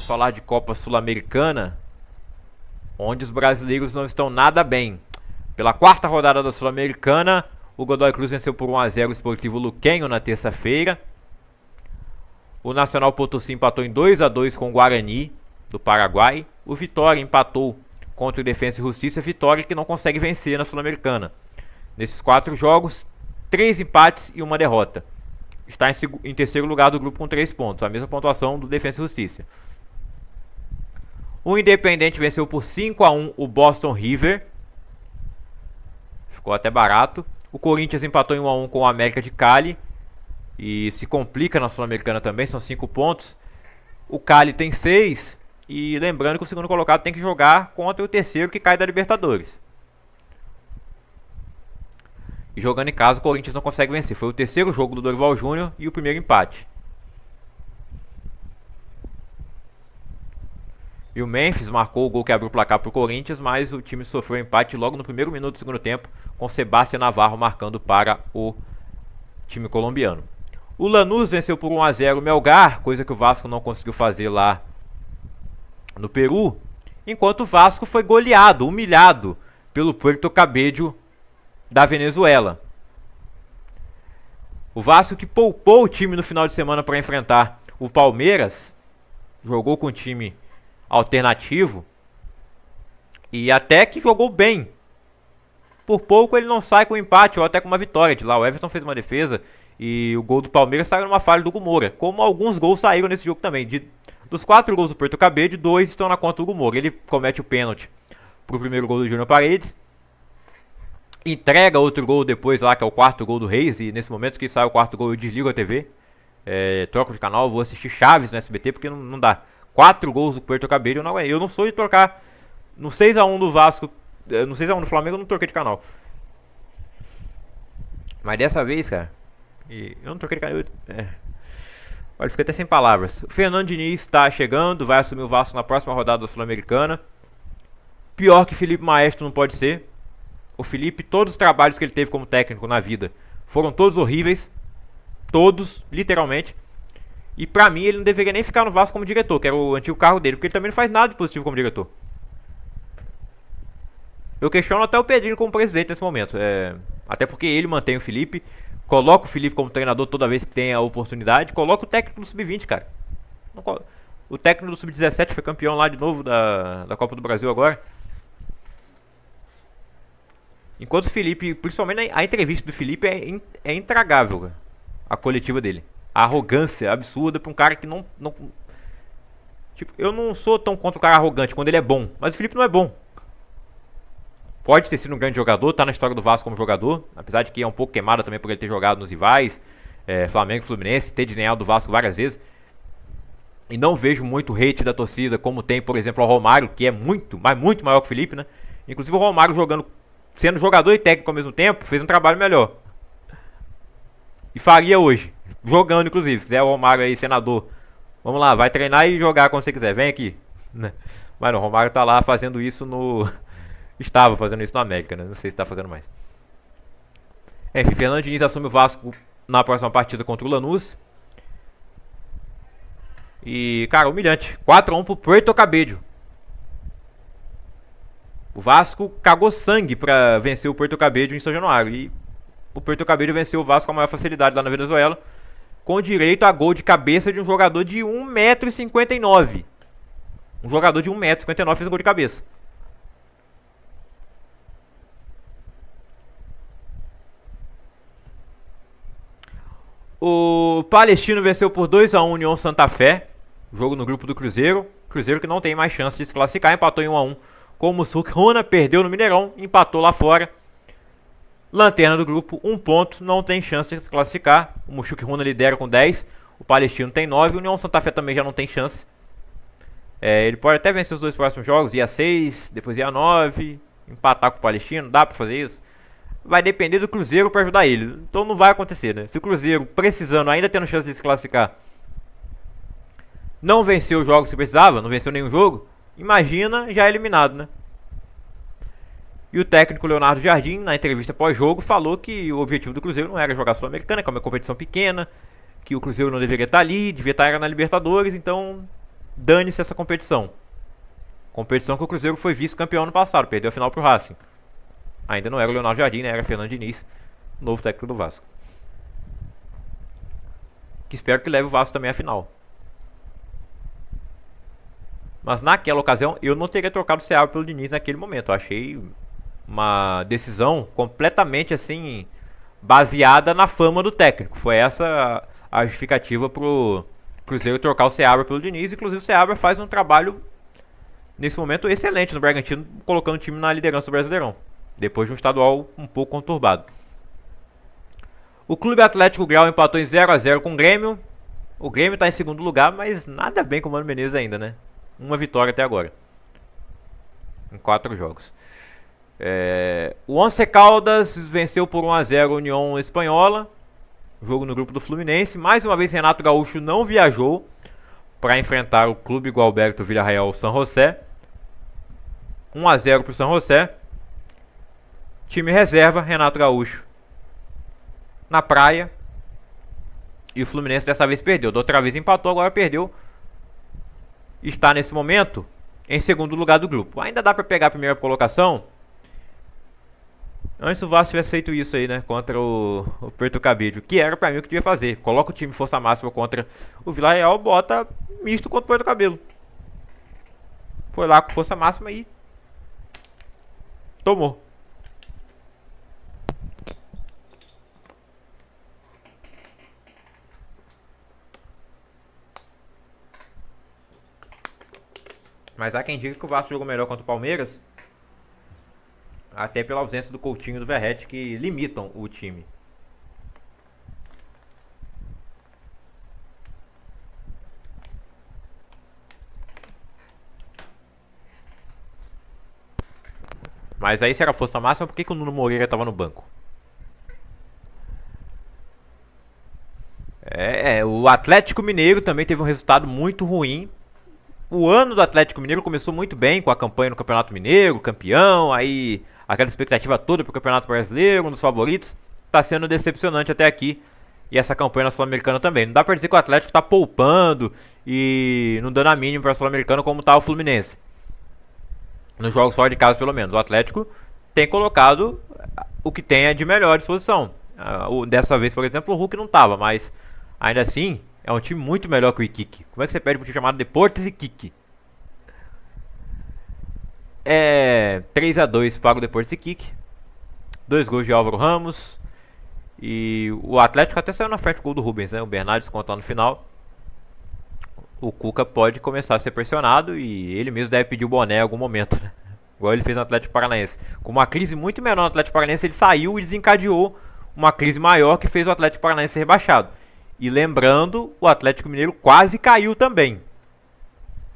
falar de Copa Sul-Americana, onde os brasileiros não estão nada bem. Pela quarta rodada da Sul-Americana, o Godoy Cruz venceu por 1 a 0 o Sportivo Luquenho na terça-feira. O Nacional Potosí empatou em 2 a 2 com o Guarani do Paraguai. O Vitória empatou contra o Defensa e Justiça, Vitória que não consegue vencer na Sul-Americana. Nesses 4 jogos, 3 empates e 1 derrota. Está em terceiro lugar do grupo com 3 pontos, a mesma pontuação do Defensa e Justiça. O Independente venceu por 5 a 1 o Boston River. Ficou até barato. O Corinthians empatou em 1 a 1 com o América de Cali. E se complica na Sul-Americana também, são 5 pontos. O Cali tem 6. E lembrando que o segundo colocado tem que jogar contra o terceiro que cai da Libertadores. E jogando em casa, o Corinthians não consegue vencer. Foi o terceiro jogo do Dorival Júnior e o primeiro empate. E o Memphis marcou o gol que abriu o placar para o Corinthians, mas o time sofreu empate logo no primeiro minuto do segundo tempo, com Sebastião Navarro marcando para o time colombiano. O Lanús venceu por 1 a 0 o Melgar, coisa que o Vasco não conseguiu fazer lá no Peru, enquanto o Vasco foi goleado, humilhado pelo Puerto Cabello da Venezuela. O Vasco, que poupou o time no final de semana para enfrentar o Palmeiras, jogou com o time alternativo e até que jogou bem. Por pouco ele não sai com um empate ou até com uma vitória de lá. O Everton fez uma defesa e o gol do Palmeiras saiu numa falha do Gumora, como alguns gols saíram nesse jogo também. Dos 4 gols do Puerto Cabello, 2 estão na conta do Gumora. Ele comete o pênalti pro primeiro gol do Júnior Paredes, entrega outro gol depois lá, que é o 4º gol do Reis. E nesse momento que sai o 4º gol eu desligo a TV, troco de canal, vou assistir Chaves no SBT, porque não dá. 4 gols do Puerto Cabello, eu não sou de trocar. No 6 a 1 do Vasco, no 6 a 1 do Flamengo eu não troquei de canal. Mas dessa vez, cara, eu não troquei de canal. Olha, fica até sem palavras. O Fernando Diniz está chegando, vai assumir o Vasco na próxima rodada da Sul-Americana. Pior que Felipe Maestro não pode ser. O Felipe, todos os trabalhos que ele teve como técnico na vida foram todos horríveis. Todos, literalmente. E pra mim ele não deveria nem ficar no Vasco como diretor, que era o antigo cargo dele, porque ele também não faz nada de positivo como diretor. Eu questiono até o Pedrinho como presidente nesse momento. Até porque ele mantém o Felipe, coloca o Felipe como treinador toda vez que tem a oportunidade, coloca o técnico do Sub-20, cara. O técnico do Sub-17 foi campeão lá de novo da Copa do Brasil agora. Enquanto o Felipe, principalmente a entrevista do Felipe é intragável, cara, a coletiva dele. A arrogância absurda pra um cara que não... Tipo, eu não sou tão contra o cara arrogante quando ele é bom, mas o Felipe não é bom. Pode ter sido um grande jogador, tá na história do Vasco como jogador, apesar de que é um pouco queimado também por ele ter jogado nos rivais, Flamengo e Fluminense, ter desdenhado do Vasco várias vezes. E não vejo muito hate da torcida, como tem, por exemplo, o Romário, que é muito, mas muito maior que o Felipe, né? Inclusive o Romário sendo jogador e técnico ao mesmo tempo, fez um trabalho melhor. E faria hoje, jogando inclusive. Se quiser o Romário aí, senador, vamos lá, vai treinar e jogar quando você quiser, vem aqui. Mas não, o Romário tá lá fazendo isso estava fazendo isso no América, né? Não sei se tá fazendo mais. Enfim, Fernando Diniz assume o Vasco na próxima partida contra o Lanús. E, cara, humilhante. 4 a 1 pro Puerto Cabello. O Vasco cagou sangue pra vencer o Puerto Cabello em São Januário. E o Puerto Cabello venceu o Vasco com a maior facilidade lá na Venezuela, com direito a gol de cabeça de um jogador de 1,59 m. Um jogador de 1,59 m fez um gol de cabeça. O Palestino venceu por 2 a 1 o União Santa Fé. Jogo no grupo do Cruzeiro. Cruzeiro que não tem mais chance de se classificar. Empatou em 1 a 1 com o Mussuk-Runa. Perdeu no Mineirão. Empatou lá fora. Lanterna do grupo, 1 ponto. Não tem chance de se classificar. O Mussuk-Runa lidera com 10. O Palestino tem 9. O União Santa Fé também já não tem chance. Ele pode até vencer os 2 próximos jogos. Ir a 6, depois ir a 9. Empatar com o Palestino. Dá pra fazer isso? Vai depender do Cruzeiro para ajudar ele. Então não vai acontecer, né? Se o Cruzeiro, precisando, ainda tendo chance de se classificar, não venceu os jogos que precisava, não venceu nenhum jogo, imagina já eliminado, né? E o técnico Leonardo Jardim, na entrevista pós-jogo, falou que o objetivo do Cruzeiro não era jogar Sul-Americana, que é uma competição pequena, que o Cruzeiro não deveria estar ali, devia estar na Libertadores, então dane-se essa competição. Competição que o Cruzeiro foi vice-campeão no passado, perdeu a final pro Racing. Ainda não era o Leonardo Jardim, né? Era Fernando Diniz, novo técnico do Vasco. Que espero que leve o Vasco também à final. Mas naquela ocasião eu não teria trocado o Seabra pelo Diniz naquele momento. Eu achei uma decisão completamente assim baseada na fama do técnico. Foi essa a justificativa pro Cruzeiro trocar o Seabra pelo Diniz. Inclusive o Seabra faz um trabalho nesse momento excelente no Bragantino, colocando o time na liderança do Brasileirão, depois de um estadual um pouco conturbado. O Clube Atlético Grau empatou em 0 a 0 com o Grêmio. O Grêmio está em segundo lugar, mas nada bem com o Mano Menezes ainda, né? Uma vitória até agora, em 4 jogos. O Once Caldas venceu por 1 a 0 a União Espanhola, jogo no grupo do Fluminense. Mais uma vez Renato Gaúcho não viajou para enfrentar o Clube Gualberto Villarreal San José. 1 a 0 para o San José. Time reserva, Renato Gaúcho na praia. E o Fluminense dessa vez perdeu. Da outra vez empatou, agora perdeu. Está nesse momento em segundo lugar do grupo. Ainda dá para pegar a primeira colocação. Antes o Vasco tivesse feito isso aí, né? Contra o Puerto Cabello. Que era pra mim o que devia fazer. Coloca o time força máxima contra o Villarreal, bota misto contra o Puerto Cabello. Foi lá com força máxima e tomou. Mas há quem diga que o Vasco jogou melhor contra o Palmeiras, até pela ausência do Coutinho e do Verratti, que limitam o time. Mas aí se era força máxima, por que o Nuno Moreira estava no banco? O Atlético Mineiro também teve um resultado muito ruim. O ano do Atlético Mineiro começou muito bem com a campanha no Campeonato Mineiro, campeão, aí aquela expectativa toda pro Campeonato Brasileiro, um dos favoritos. Tá sendo decepcionante até aqui. E essa campanha na Sul-Americana também. Não dá pra dizer que o Atlético tá poupando e não dando a mínima pra Sul-Americana como tá o Fluminense. Nos jogos fora de casa, pelo menos. O Atlético tem colocado o que tem de melhor à disposição. Dessa vez, por exemplo, o Hulk não tava, mas ainda assim é um time muito melhor que o Iquique. Como é que você perde para um time chamado Deportes Iquique? 3 a 2 para o Deportes Iquique. 2 gols de Álvaro Ramos. E o Atlético até saiu na frente do gol do Rubens, né? O Bernardes conta lá no final. O Cuca pode começar a ser pressionado e ele mesmo deve pedir o boné em algum momento, né? Igual ele fez no Atlético Paranaense. Com uma crise muito menor no Atlético Paranaense, ele saiu e desencadeou uma crise maior que fez o Atlético Paranaense ser rebaixado. E lembrando, o Atlético Mineiro quase caiu também.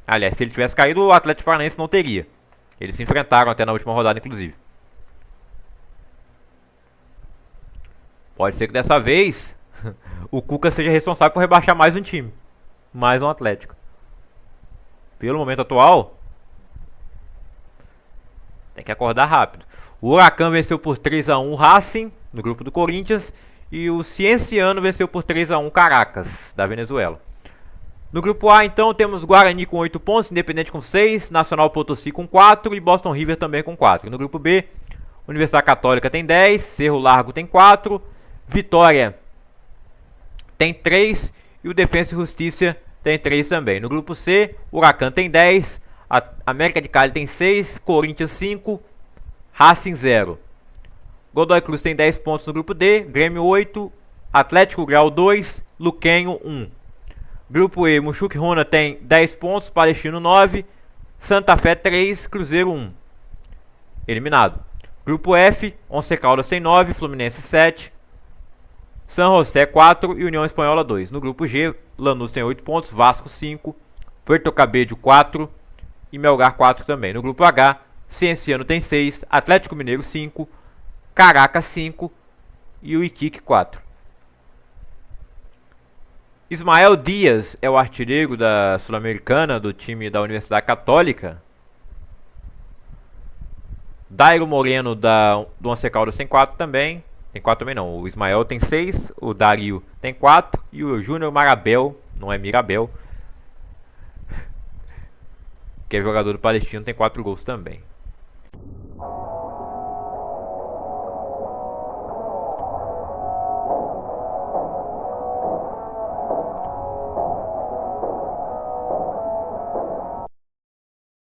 Aliás, se ele tivesse caído, o Atlético Paranaense não teria. Eles se enfrentaram até na última rodada, inclusive. Pode ser que dessa vez o Cuca seja responsável por rebaixar mais um time. Mais um Atlético. Pelo momento atual, tem que acordar rápido. O Huracan venceu por 3 a 1 o Racing, no grupo do Corinthians. E o Cienciano venceu por 3 a 1 Caracas, da Venezuela. No grupo A, então, temos Guarani com 8 pontos, Independente com 6, Nacional Potosí com 4 e Boston River também com 4. No grupo B, Universidade Católica tem 10, Cerro Largo tem 4, Vitória tem 3 e o Defensa e Justiça tem 3 também. No grupo C, Huracan tem 10, América de Cali tem 6, Corinthians 5, Racing 0. Godoy Cruz tem 10 pontos no grupo D, Grêmio 8, Atlético Grau 2, Luquenho 1. Grupo E, Muxuque Runa tem 10 pontos, Palestino 9, Santa Fé 3, Cruzeiro 1. Eliminado. Grupo F, Once Caldas tem 9, Fluminense 7, San José 4 e União Espanhola 2. No grupo G, Lanús tem 8 pontos, Vasco 5, Puerto Cabello 4 e Melgar 4 também. No grupo H, Cienciano tem 6, Atlético Mineiro 5, Caracas 5 e o Iquique 4. Ismael Dias é o artilheiro da Sul-Americana do time da Universidade Católica. Dairo Moreno do Once Caldas tem 4 também. Tem 4 também não. O Ismael tem 6, o Dario tem 4 e o Júnior Marabel, não é Mirabel, que é jogador do Palestino, tem 4 gols também.